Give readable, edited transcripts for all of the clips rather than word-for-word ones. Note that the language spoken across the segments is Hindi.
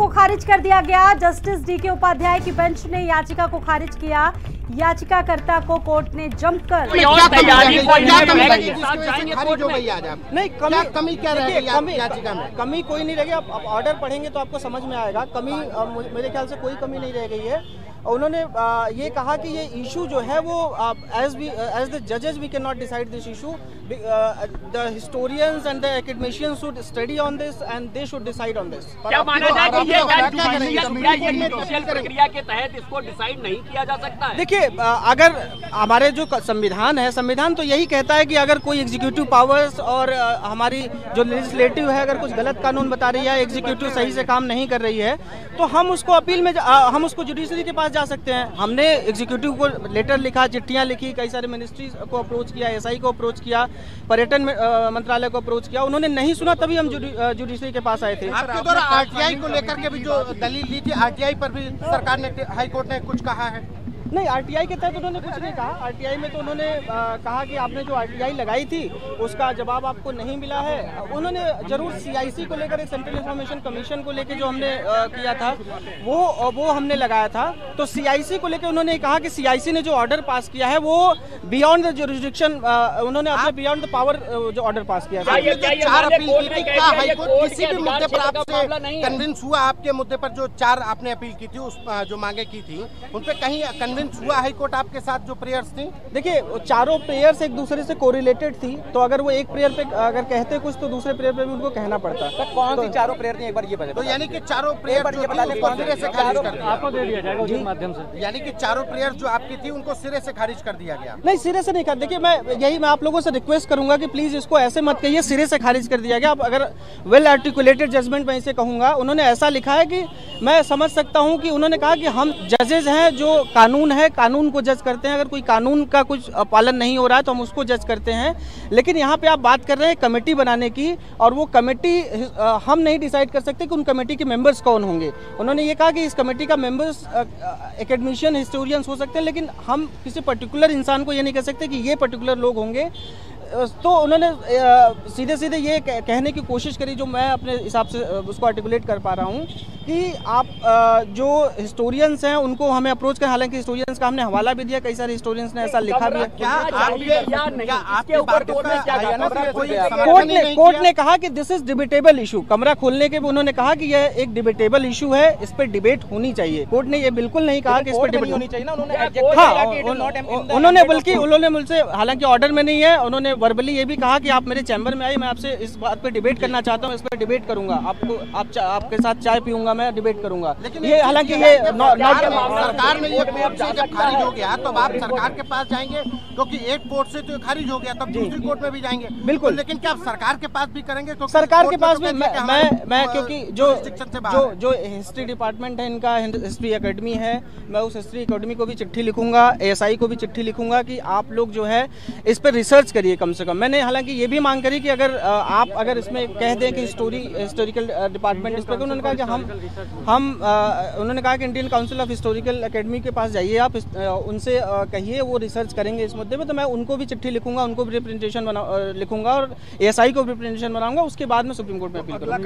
को खारिज कर दिया गया। जस्टिस डीके उपाध्याय की बेंच ने याचिका को खारिज किया। याचिकाकर्ता को कोर्ट ने जमकर कमी क्या रहेगी याचिका में? कमी कोई नहीं रहेगी। आप ऑर्डर पढ़ेंगे तो आपको समझ में आएगा। कमी मेरे ख्याल से कोई कमी नहीं रह गई है। उन्होंने ये कहा कि ये इशू जो है वो एज द जजेस we can not decide this issue, the historians and the academicians should study on this and they should decide on this. क्या माना जाए कि ये जुडिशियल प्रक्रिया के तहत इसको डिसाइड नहीं किया जा सकता है? देखिए, अगर हमारे जो संविधान है, संविधान तो यही कहता है कि अगर कोई एग्जीक्यूटिव पावर्स और हमारी जो लेजिस्लेटिव है अगर कुछ गलत कानून बता रही है, एग्जीक्यूटिव सही से काम नहीं कर रही है, तो हम उसको अपील में हम उसको जुडिशरी के पास जा सकते हैं। हमने एग्जीक्यूटिव को लेटर लिखा, चिट्ठियां लिखी, कई सारे मिनिस्ट्रीज को अप्रोच किया, एसआई को अप्रोच किया, पर्यटन मंत्रालय को अप्रोच किया। उन्होंने नहीं सुना, तभी हम जुडिशरी के पास आए थे। आपके द्वारा आरटीआई को लेकर के भी जो दलील ली थी, आरटीआई पर भी सरकार ने, हाईकोर्ट ने कुछ कहा है? नहीं, आरटीआई के तहत उन्होंने कुछ नहीं कहा। आरटीआई में तो उन्होंने कहा कि आपने जो आरटीआई लगाई थी उसका जवाब आपको नहीं मिला है। उन्होंने जरूर सीआईसी को लेकर, एक सेंट्रल इंफॉर्मेशन कमीशन को लेकर जो हमने किया था वो हमने लगाया था। तो सीआईसी को लेकर उन्होंने कहा कि सीआईसी ने जो ऑर्डर पास किया है वो बियॉन्ड द जुरिस्डिक्शन, उन्होंने अपने बियॉन्ड द पावर जो ऑर्डर पास किया था। किसी भी मुद्दे पर आपसे कन्विंस हुआ? आपके मुद्दे पर जो 4 आपने अपील की थी, उस जो मांगे की थी, उन पे कहीं कन्विंस हुआ हाईकोर्ट आपके साथ जो प्रेयर्स थी? देखिए, चारों प्रेयर्स एक दूसरे से कोरिलेटेड थी, तो अगर वो एक प्रेयर पे अगर कहते कुछ तो दूसरे प्रेयर पे भी उनको कहना पड़ता। तो कौन सी चारों प्रेयर थी, एक बार ये बता। तो यानी कि चारों प्रेयर सिरे से खारिज कर दिया, आपको दे दिया जाएगा उसी माध्यम से। यानी कि चारों प्रेयर जो आपकी थी उनको सिरे से खारिज कर दिया गया? नहीं, सिरे से नहीं कर। देखिए, मैं आप लोगों से रिक्वेस्ट करूंगा कि प्लीज इसको ऐसे मत कहिए सिरे से खारिज कर दिया गया। अब अगर वेल आर्टिकुलेटेड जजमेंट मैं इसे कहूंगा, उन्होंने ऐसा लिखा है कि मैं समझ सकता हूं कि उन्होंने कहा कि हम जजेज हैं, जो कानून है कानून को जज करते हैं। अगर कोई कानून का कुछ पालन नहीं हो रहा है तो हम उसको जज करते हैं। लेकिन यहाँ पे आप बात कर रहे हैं कमेटी बनाने की, और वो कमेटी हम नहीं डिसाइड कर सकते कि उन कमेटी के मेंबर्स कौन होंगे। उन्होंने ये कहा कि इस कमेटी का मेंबर्स एकेडमिशियन, हिस्टोरियंस हो सकते हैं, लेकिन हम किसी पर्टिकुलर इंसान को ये नहीं कह सकते कि ये पर्टिकुलर लोग होंगे। तो उन्होंने सीधे सीधे ये कहने की कोशिश करी, जो मैं अपने हिसाब से उसको आर्टिकुलेट कर पा रहा हूँ, कि आप जो हिस्टोरियंस हैं उनको हमें अप्रोच कर। हालांकि हिस्टोरियंस का हमने हवाला भी दिया, कई सारे हिस्टोरियंस ने ऐसा लिखा भी है। कोर्ट ने कहा कि दिस इज डिबेटेबल इशू। कमरा खोलने के उन्होंने कहा कि यह एक डिबेटेबल इशू है, इस पर डिबेट होनी चाहिए। कोर्ट ने ये बिल्कुल नहीं कहा कि इस पर डिबेट होनी चाहिए ना। उन्होंने बल्कि उन्होंने मुझसे, हालांकि ऑर्डर में नहीं है, उन्होंने वर्बली ये भी कहा कि आप मेरे चैम्बर में आइए, मैं आपसे इस बात पे डिबेट करना चाहता हूँ, इस पर डिबेट करूंगा, आपके साथ चाय पीऊंगा, मैं डिबेट करूंगा। लेकिन ये हालांकि ये सरकार में ये कोर्ट से जब खारिज हो गया तो आप सरकार के पास जाएंगे, क्योंकि एक कोर्ट से तो खारिज हो गया, तब दूसरी कोर्ट में भी जाएंगे। बिल्कुल। लेकिन क्या आप सरकार के पास भी करेंगे? सरकार के पास भी मैं क्योंकि जो हिस्ट्री डिपार्टमेंट है इनका, हिस्ट्री एकेडमी है, मैं उस हिस्ट्री एकेडमी को भी चिट्ठी लिखूंगा, एएसआई को भी चिट्ठी लिखूंगा कि आप लोग जो है इस पर रिसर्च करिए कम से कम। मैंने हालांकि ये भी मांग करी कि अगर इसमें कह दें कि हिस्टोरिकल डिपार्टमेंट इस पर, उन्होंने कहा कि उन्होंने कहा कि Indian council of historical academy के पास जाइए, आप उनसे कहिए, वो रिसर्च करेंगे इस मुद्दे पे। तो मैं उनको भी चिट्ठी लिखूंगा, उनको भी रिप्रेजेंटेशन लिखूंगा और एएसआई को भी रिप्रेजेंटेशन बनाऊंगा। उसके बाद में सुप्रीम कोर्ट में अपील करूंगा।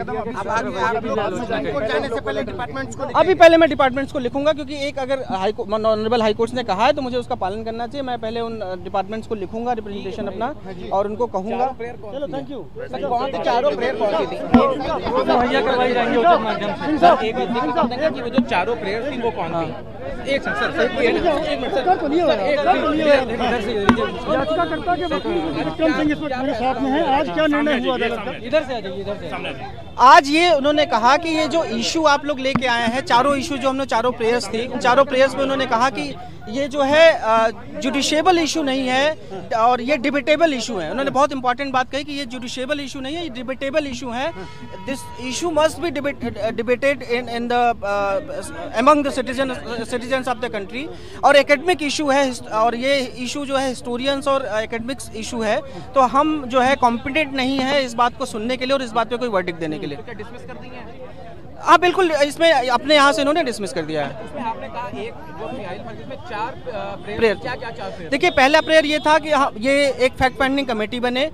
अभी पहले मैं डिपार्टमेंट्स को लिखूंगा, क्योंकि एक अगर ऑनरेबल हाईकोर्ट ने कहा है तो मुझे उसका पालन करना चाहिए। मैं पहले उन डिपार्टमेंट्स को लिखूंगा रिप्रेजेंटेशन अपना, और उनको कहूंगा। चलो, थैंक यू। कौन सी चारों प्रेयर कौन सी थी? मुहैया करवाई जाएंगी उचित माध्यम से। एक बात बता देंगे कि वो जो चारों प्रेयर थी वो कौन थी? एक मिनट सर, याचिकाकर्ता के वकील विक्रम सिंह इस वक्त मेरे साथ में हैं। आज क्या निर्णय हुआ अदालत का? इधर से आ जाइए, इधर से। आज ये उन्होंने कहा कि ये जो इशू आप लोग लेके आए हैं, चारों इशू जो हमने, चारों प्रेयर्स थी, उन चारों प्रेयर्स में उन्होंने कहा कि ये जो है जुडिशिएबल इशू नहीं है और ये डिबेटेबल इशू है। उन्होंने बहुत इंपॉर्टेंट बात कही कि ये जुडिशिएबल इशू नहीं है, ये डिबेटेबल इशू है। This issue must be debated in the among the citizens of the country, और एकेडमिक इशू है, और ये इशू जो है हिस्टोरियंस और एकेडमिक्स इशू है। तो हम जो है कॉम्पिटेंट नहीं है इस बात को सुनने के लिए और इस बात पे कोई वर्डिक्ट देने के लिए। डिसमिस कर देंगे? हाँ बिल्कुल, इसमें अपने यहाँ से इन्होंने डिसमिस कर दिया है। उसमें आपने कहा एक जो जिसमें 4 प्रेयर, क्या 4 प्रेयर? देखिए, पहला प्रेयर ये था कि ये एक फैक्ट फाइंडिंग कमेटी बने,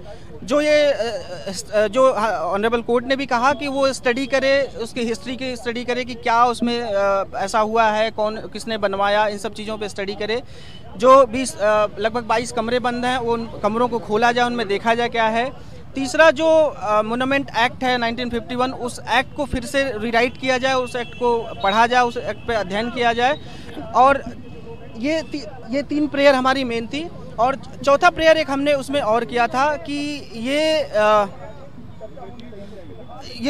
जो ऑनरेबल कोर्ट ने भी कहा कि वो स्टडी करे, उसकी हिस्ट्री की स्टडी करे कि क्या उसमें ऐसा हुआ है, कौन किसने बनवाया, इन सब चीज़ों पे स्टडी करे। जो 20 लगभग 22 कमरे बंद हैं, उन कमरों को खोला जाए, उनमें देखा जाए क्या है। तीसरा जो मोनूमेंट एक्ट है 1951, उस एक्ट को फिर से रीराइट किया जाए, उस एक्ट को पढ़ा जाए, उस एक्ट पे अध्ययन किया जाए। और ये 3 प्रेयर हमारी मेन थी। और चौथा प्रेयर एक हमने उसमें और किया था कि ये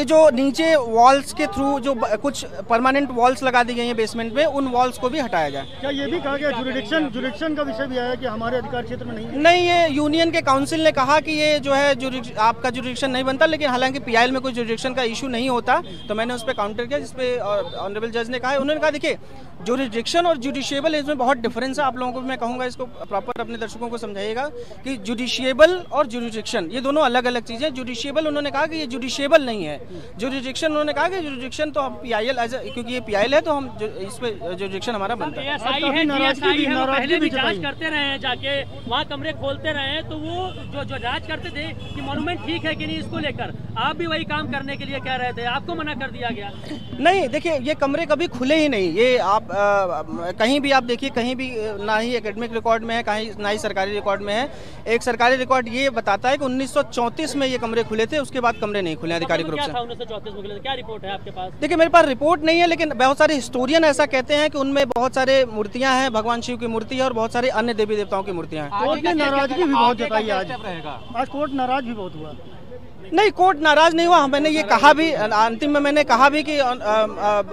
जो नीचे वॉल्स के थ्रू जो कुछ परमानेंट वॉल्स लगा दी गई हैं बेसमेंट में, उन वॉल्स को भी हटाया जाए। क्या ये भी कहा गया जुरिडिक्शन का विषय भी आया कि हमारे अधिकार क्षेत्र में नहीं, ये यूनियन के काउंसिल ने कहा कि ये जो है आपका जुरिडिक्शन नहीं बनता, लेकिन हालांकि पीआईएल में कोई जुरिडिक्शन का इशू नहीं होता। तो मैंने उस पर काउंटर किया, जिसपे ऑनरेबल जज ने कहा, उन्होंने कहा देखिए जुरिडिक्शन और जुडिशिएबल इसमें बहुत डिफरेंस है। आप लोगों को मैं कहूँगा इसको प्रॉपर अपने दर्शकों को समझाइएगा कि जुडिशिएबल और जुरिडिक्शन ये दोनों अलग अलग चीज़ें। जुडिशिएबल उन्होंने कहा कि ये जुडिशिएबल नहीं है। जुरिडिक्शन उन्होंने कहा कि जुरिडिक्शन तो हम पीआईएल क्योंकि ये पीआईएल है तो हम इस पे जुरिडिक्शन हमारा बनता है। पहले भी जांच करते रहे हैं, जाके वहाँ कमरे खोलते रहे हैं, तो वो जो जांच करते थे कि मॉन्यूमेंट ठीक है कि नहीं, इसको लेकर आप भी वही काम करने के लिए कह रहे थे, आपको मना कर दिया गया? नहीं, देखिए ये कमरे कभी खुले ही नहीं। ये आप कहीं भी आप देखिए, कहीं भी ना ही एकेडमिक रिकॉर्ड में है, कहीं ना ही सरकारी रिकॉर्ड में है। एक सरकारी रिकॉर्ड ये बताता है कि 1934 में ये कमरे खुले थे, उसके बाद कमरे नहीं खुले आधिकारिक रूप से। 1934 में खुले थे, क्या रिपोर्ट है आपके पास? देखिए मेरे पास रिपोर्ट नहीं है, लेकिन बहुत सारे हिस्टोरियन ऐसा कहते हैं कि उनमें बहुत सारे मूर्तियां हैं, भगवान शिव की मूर्ति है और बहुत सारे अन्य देवी देवताओं की मूर्तियां हैं। कोर्ट ने नाराजगी भी बहुत जताई आज कोर्ट नाराज भी बहुत हुआ। नहीं, कोर्ट नाराज नहीं हुआ। मैंने ये कहा भी अंतिम में, मैंने कहा भी कि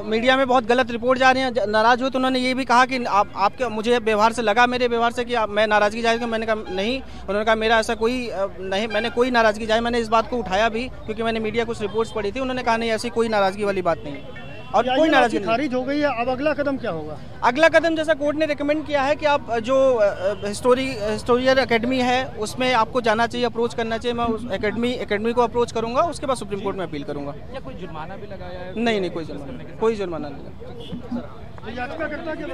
मीडिया में बहुत गलत रिपोर्ट जा रही है, नाराज हुए। तो उन्होंने ये भी कहा कि आपके मुझे व्यवहार से लगा, मेरे व्यवहार से कि मैं नाराजगी जाहिर करूं। मैंने कहा नहीं, उन्होंने कहा मेरा ऐसा कोई नहीं, मैंने कोई नाराजगी जाहिर, मैंने इस बात को उठाया भी क्योंकि मैंने मीडिया कुछ रिपोर्ट्स पढ़ी थी। उन्होंने कहा नहीं, ऐसी कोई नाराजगी वाली बात नहीं और कोई नाराजगी खारिज हो गई है। अब अगला कदम क्या होगा? अगला कदम जैसा कोर्ट ने रिकमेंड किया है कि आप जो हिस्टोरियर एकेडमी है उसमें आपको जाना चाहिए, अप्रोच करना चाहिए। मैं उस एकेडमी को अप्रोच करूंगा, उसके बाद सुप्रीम कोर्ट में अपील करूंगा। क्या कोई जुर्माना भी लगाया है? नहीं, कोई जुर्माना नहीं लगा। याचिकाकर्ता के